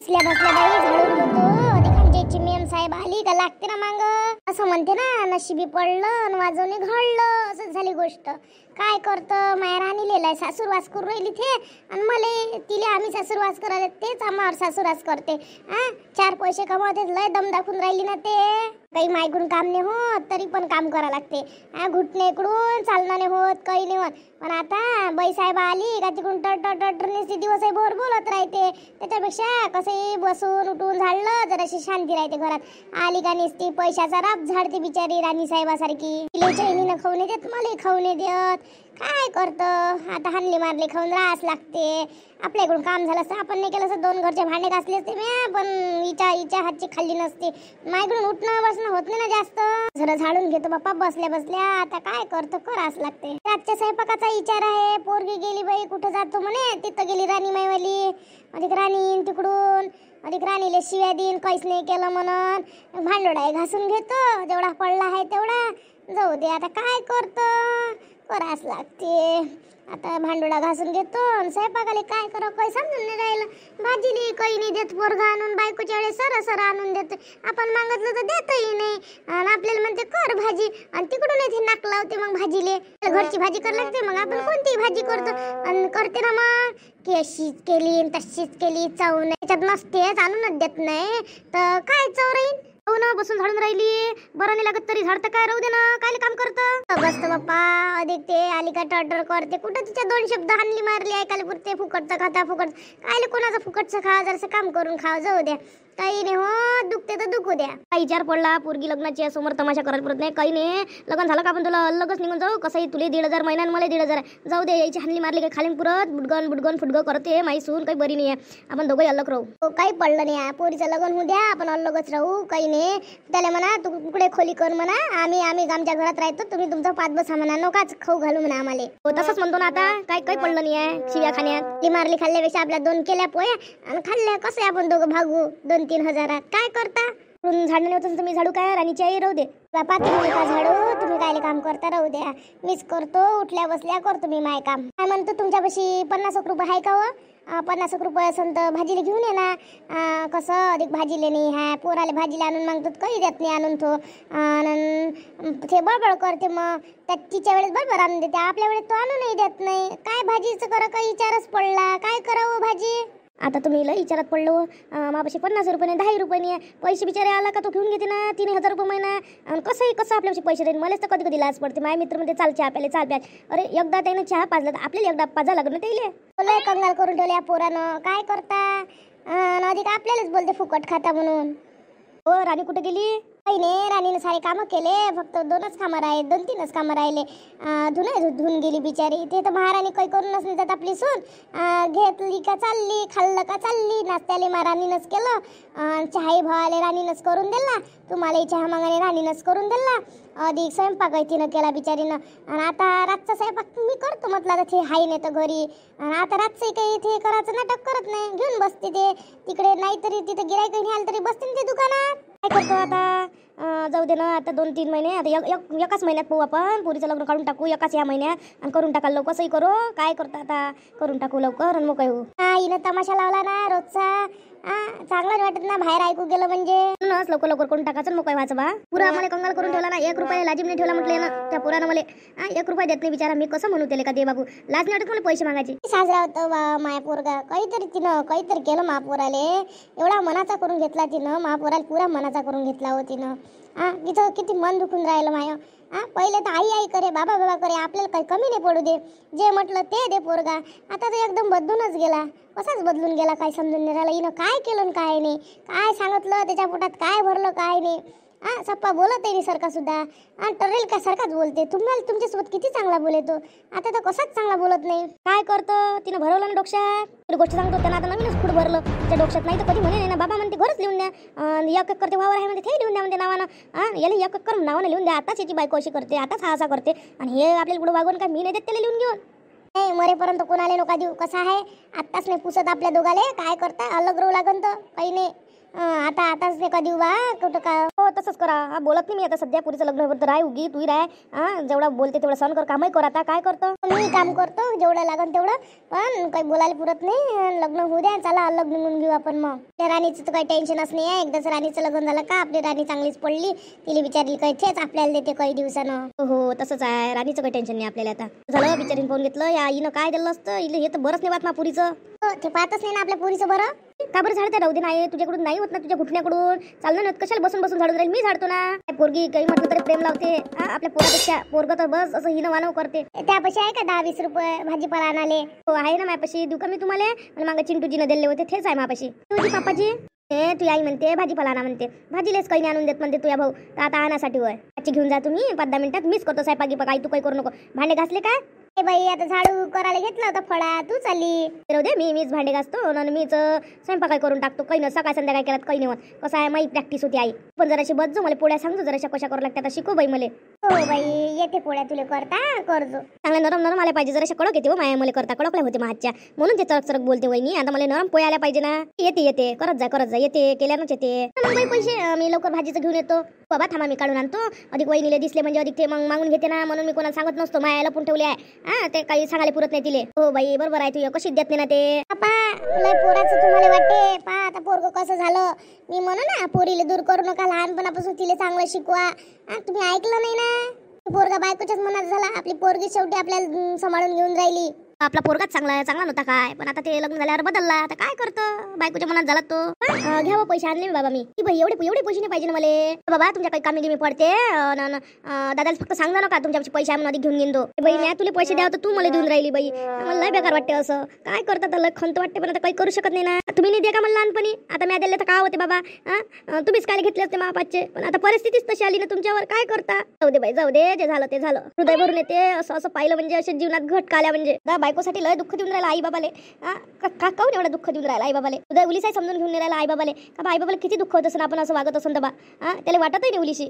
बसल्या बसल्या बाई झाडून घेतो. अधिकांची मेम साहेब आली का लागते ना मांग. असं म्हणते ना, नशिबी पडलं आणि वाजवणे घडलं, असं झाली गोष्ट. काय करतं, माया राणी लिहिलाय सासूरवास करून राहिली ते, आणि मले तिले आम्ही सासूरवास करायला तेच आम्हावर सासूरवास करते. चार पैसे कमावते, लय दम दाखवून राहिली ना ते. काही मायकडून काम नाही होत तरी पण काम करा लागते. घुटणे इकडून चालणं नाही होत, काही नाही होत. पण आता बाई साहेब आली का तिकडून टट दिवस भर बोलत राहते. त्याच्यापेक्षा कसंही बसून उठून झाडलं जराशी शांती राहते घरात. आली का निसती पैशाचा राब झाडते बिचारी राणी साहेबासारखी. तिला चैनीनं खाऊ नाही देत, मला खाऊ नाही देत. काय करतं आता, हानले मारले खाऊन राहास लागते. आपल्याकडून काम झालं असतं, आपण नाही केलं असं, दोन घरचे भांडे घासले असते म्या, पण हिच्या हातची खाल्ली नसते. माझ्याकडून उठणं बसणं होत नाही ना जास्त. जरा झाडून घेतो बाप्पा बसल्या बसल्या. आता काय करतो, करावंच लागते. रातच्या स्वयंपाकाचा विचार आहे. पोरगी गेली बाई, कुठं जातो म्हणे, तिथं गेली राणी माईवाली. अधिक राणी तिकडून अधिक राणीले शिव्या देईन, काहीच नाही केलं म्हणून. भांडोडा घासून घेतो, जेवढा पडला आहे तेवढा. जाऊ दे आता, काय करतो, करावंच लागते. आता भांडोळा घासून घेतो, स्वयंपाकाले काय करावं काही समजून नाही राहिलं. भाजीली काही नाही देत पोरगा आणून, बायकोच्या वेळेस सर आणून देत. आपण मागितलं तर देतही नाही, आणि आपल्याला म्हणते कर भाजी, आणि तिकडून येते नाक लावते मग भाजीले. घरची भाजी कर लागते, मग आपण कोणतीही भाजी करतो आणि करते ना मग. की अशीच केली तशीच केली, चव नाही त्याच्यात नसतेच, आणूनच देत नाही तर काय चव राहील. हो ना, बसून झाडून राहिली, बरं नाही लागत तरी झाडतं काय, राहू दे ना, काय काम करतं बसत बाप्पा. अधिक ते आली का टटर करते, कुठं तिच्या दोन शब्द हानली मारली ऐकायला पुरते. फुकटचं खाता फुकट, काय कोणाचं फुकटचं खा, जरासं काम करून खाव, जाऊ द्या. काही नाही हो, दुखते तर दुखू द्या. काही विचार पडला, पोरगी लग्नाची समोर तमाशा करायला पुरत नाही, काही नाही. लग्न झालं का आपण तुला अलगच निघून जाऊ. कसंही तुले 1,500 महिन्यात, मला 1,500. जाऊ दे, याची हानली मारली काही खाली पुरत. बुडगन फुटगं करते, माई सून काही बरी नाही आहे. आपण दोघंही अलग राहू, काही पडलं नाही. पोरीचं लग्न होऊ द्या, आपण अलगच राहू, काही नाही. त्याला म्हणा तू कुकडे खोली कर म्हणा, आम्ही आमच्या घरात राहतो, तुम्ही तुमचा पाच बसा म्हणा, नकाच खाऊ घालू म्हणा आम्हाला. हो तसंच म्हणतो ना आता, काही पडलं नाही आहे शिव्या खाण्यात. ती मारली खाल्ल्यापेक्षा आपल्या 2 केल्या पोया आणि खाल्ल्या, कसं आपण दोघं भागू 2-3 हजारात. काय करता, झाडून होतं तुम्ही, झाडू काय राणीची आई राहू दे बापा. तुम्ही का झाडू, तुम्ही काय काम करता, राहू द्या. मीच करतो, उठल्या बसल्या करतो मी माय काम. काय म्हणतो तुमच्यापाशी 50 रुपये आहे का व? 50 रुपये असेल तर भाजीला घेऊन ये ना. कसं अधिक भाजीले नाही आहे, पोराले भाजीला आणून मागतो काही देत नाही आणून तो. ते बळबळ करते, मग त्या तिच्या वेळेस बरोबर आणून देते, आपल्या वेळेस तो आणूनही देत नाही. काय भाजीचं करा, काही विचारच पडला, काय करावं भाजी. आता तुम्ही लई विचारात पडलो. मापाशी 50 रुपये नाही, 10 रुपये नाही. पैसे बिचारे आला का तो घेऊन घेते ना, 3,000 रुपये महिना. आणि कसं आपल्यापाशी पैसे देईन. मलाच तर कधी कधी लाज पडते. माझ्या मित्र म्हणते चाल चहा प्याले, चाल प्या. अरे एकदा त्याने चहा पाजला तर आपल्याला एकदा पाजा लागत ना त्याला. लय कंगाल करून ठेवल्या पोरानं, काय करता. अधिक आपल्यालाच बोलते फुकट खाता म्हणून. हो राणी कुठे गेली. काही नाही, राणीने सारे कामं केले, फक्त 2च कामं राहिले, 2-3च कामं राहिले. धुवून गेली बिचारी. ते तर महाराणी काही करूनच नाही जात आपली सून. घेतली का चालली, खाल्लं का चालली. नाश्त्याला राणीनंच केलं, चहाही भावाले राणीनंच करून दिला, तुम्हालाही चहा मागाने राणीनंच करून दिला. अधिक स्वयंपाकही तिनं केला बिचारीनं. आणि आता रातचा स्वयंपाक मी करतो म्हटलं, आता ते हाय नाही तर घरी. आणि आता रातचंही काही इथे करायचं नाटक करत नाही, घेऊन बसते ते तिकडे. नाहीतरी तिथे गिरायक नाही आलं तरी बसते ते दुकानात. काय करतो आता, जाऊ दे ना. आता 2-3 महिने, आता एकाच महिन्यात पाहू आपण. पोरीचं लग्न काढून टाकू एकाच या महिन्यात, आणि करून टाकाल लवकर. कसंही करू, काय करतो आता, करून टाकू लवकर आणि मग काय होऊ. हिनं तमाशा लावला ना रोजचा. चांगलं नाही वाटत ना बाहेर ऐकू गेलं म्हणजे. लवकर करून टाकायचं मग काय व्हायचं बा. पुरा आम्हाला कंगाल करून ठेवला ना. 1 रुपया लाजीम नाही ठेवला म्हटलं ना त्या पुरानं मला. 1 रुपया देत नाही बिचारा. मी कसं म्हणू त्याला का दे बाबू, लाज नाही वाटत मला पैसे मागायचे. साजरा होतं बा माया पोरगा, काहीतरी केलं महापोराले. एवढा मनाचा करून घेतला तिनं महापोराला, पुरा मनाचा करून घेतला हो तिनं. तिथं किती मन दुखून राहिलं माय. पहिले तर आई करे, बाबा करे, आपल्याला काही कमी नाही पडू दे, जे म्हटलं ते दे पोरगा. आता तर एकदम बदलूनच गेला, कसाच बदलून गेला काय समजून नाही राहिलं. हिनं काय केलं काय नाही, काय सांगितलं त्याच्या पोटात काय भरलं काय नाही. सप्पा बोलत आहे सारखा सुद्धा, आणि टरेल का सारखाच बोलते. तुम्हाला तुमच्यासोबत किती चांगला बोलतो, आता तर कसाच चांगला बोलत नाही. काय करतं, तिनं भरवलं ना डोक्यात. गोष्ट सांगतो त्यानं, आता नवीनच पुढं भरलं त्याच्या डोक्यात. नाही तर कधी म्हणे नाही ना बाबा, म्हणते घरच लिहून द्या. 1 एकर ते वावर आहे म्हणते, ते लिहून द्या म्हणते नावानं. याला 1 एकर नावानं लिहून द्या. आताच याची बायको अशी करते, आताच हा असा करते, आणि हे आपल्याला पुढं वागवून काय मी नाही देत त्याला लिहून घेऊन. नाही मरेपर्यंत कोणाला नका देऊ. कसं आहे, आत्ताच नाही पुसत आपल्या दोघाले. काय करता, अलग राहू लागन तर काही नाही. आता आताच ते कधी बा कुठं का हो तसंच करा. हा बोलत नाही मी आता सध्या, पुरीचं लग्न होतं राय उगी तू राय. हा जेवढा बोलते तेवढं सहन कर, कामही कर. आता काय करतो मी काम करतो जेवढं लागन तेवढं, पण काही बोलायला पुरत नाही. लग्न होऊ द्या, चला अलग निघून घेऊ आपण. मग त्या राणीचं तर काही टेन्शनच नाही आहे. एकदाच राणीचं लग्न झालं का आपली राणी चांगलीच पडली, तिला विचारली काही तेच आपल्याला देते काही दिवसानं. हो तसंच आहे, राणीचं काही टेन्शन नाही आपल्याला. आता झालं बिचारीने पाहून घेतलं, या हिनं काय दिलं असतं हिला, हे तर बरंच नाही वाट ना पुरीचं. ते पाहतच नाही ना आपल्या पोरीचं. बरं का बरं झाडते राहू दे, नाही तुझ्याकडून नाही होत ना, तुझ्या घुटण्याकडून चाललं ना, कशाला बसून बसून झाडून राहील, मी झाडतो ना. पोरगी काही म्हटलं तरी प्रेम लावते आपल्या पोरापेक्षा. पोरग तर बस असं हिनं वानव करते. त्यापाशी आहे का 10-20 रुपये भाजीपाला आणाले? हो आहे ना माझ्यापाशी, देऊ का मी तुम्हाला? आणि मागं चिंटूजीनं दिले होते तेच आहे माझ्यापाशी. तुझी पापाजी हे तू आई म्हणते भाजीपाला आणा म्हणते, भाजीलेच काही नाही आणून देत म्हणते तुझ्या भाऊ. तर आता आणण्यासाठी होय आजची घेऊन जा तुम्ही 5-10 मिनिटात, मीच करतो स्वयंपाकी. आई तू काही करू नको. भांडे घासले काय? ए बाई आता झाडू करायला घेतलं होतं फळा, तू चालली. राहू दे, मीच भांडे घासतो आणि मीच स्वयंपाक काय करून टाकतो. काही न सकाळ संध्याकाळ केलात काही नाही होत. कसं आहे माही प्रॅक्टिस होती आई. पण जराशी बदजो, मला पोळ्या सांगतो जराशा कशा करू लागतात, शिकू बाई मला. हो बाई येते पोळ्या तुला करता, करजो. चांगल्या नरम नरम आल्या पाहिजे, जराशा कडक येते हो माया मला करता, कडकल्या होते माझ्या, म्हणून ते चरक चरक बोलते वहिनी. आता मला नरम पोळ्या आल्या पाहिजे ना. येते करत जा येते, केल्यानंच येते. मग बाई पैसे मी लवकर भाजीचं घेऊन येतो. बाबा थांबा मी काढून आणतो. अधिक वहिनीला दिसले म्हणजे अधिक ते मग मागून घेते ना, म्हणून मी कोणाला सांगत नसतो. माया लपून ठेवले आहे ते काही सांगायला पुरत नाही तिले. हो बाई बरोबर आहे, तू कशी देत नाही ना ते. पा लय पोराचं तुम्हाला वाटते. पा आता पोरग कसं झालं, मी म्हणू ना पोरीला दूर करू नका, लहानपणापासून तिला चांगलं शिकवा. तुम्ही ऐकलं नाही ना, पोरगा बायकोच्याच मनात झाला. आपली पोरगी शेवटी आपल्याला सांभाळून घेऊन राहिली. आपला पोरगाच चांगला नव्हता काय, पण आता ते लग्न झाल्यावर बदलला. आता काय करतं, बायकोच्या मनात झाला तो. घ्यावं पैसे आणले मी बाबा मी. की बाई एवढे पैसे नाही पाहिजे ना मला. बाबा तुमच्या काही कामी गिमी पडते, दादाला फक्त सांगा नका तुमच्या पैसे आम्ही आधी घेऊन घेतो. बाई मी तुला पैसे द्यावं तर तू मला देऊन राहिली बाई. मला लय बेकार वाटते असं. काय करतात लय खंत वाटते, पण आता काही करू शकत नाही ना. तुम्ही नाही द्या का मला लहानपणी, आता मी दिले तर काय होते बाबा. तुम्हीच काय घेतले असते महापाचे, पण आता परिस्थितीच तशी आली ना तुमच्यावर, काय करता. जाऊ दे बाई जाऊ दे, जे झालं ते झालं. हृदय भरून येते असं पाहिलं म्हणजे, असे जीवनात घट काल्या म्हणजे. बायकोसाठी लय दुःख देऊन राहिला आई बाबाले. काऊन एवढं दुःख देऊन राहिला आई बाबाले. उद्या उलीसाई समजून घेऊन राहिला आई बाबाले. का आई बाबाला किती दुःख होत असं आपण असं वागत असं बा. त्याला वाटतही नाही उलीशी.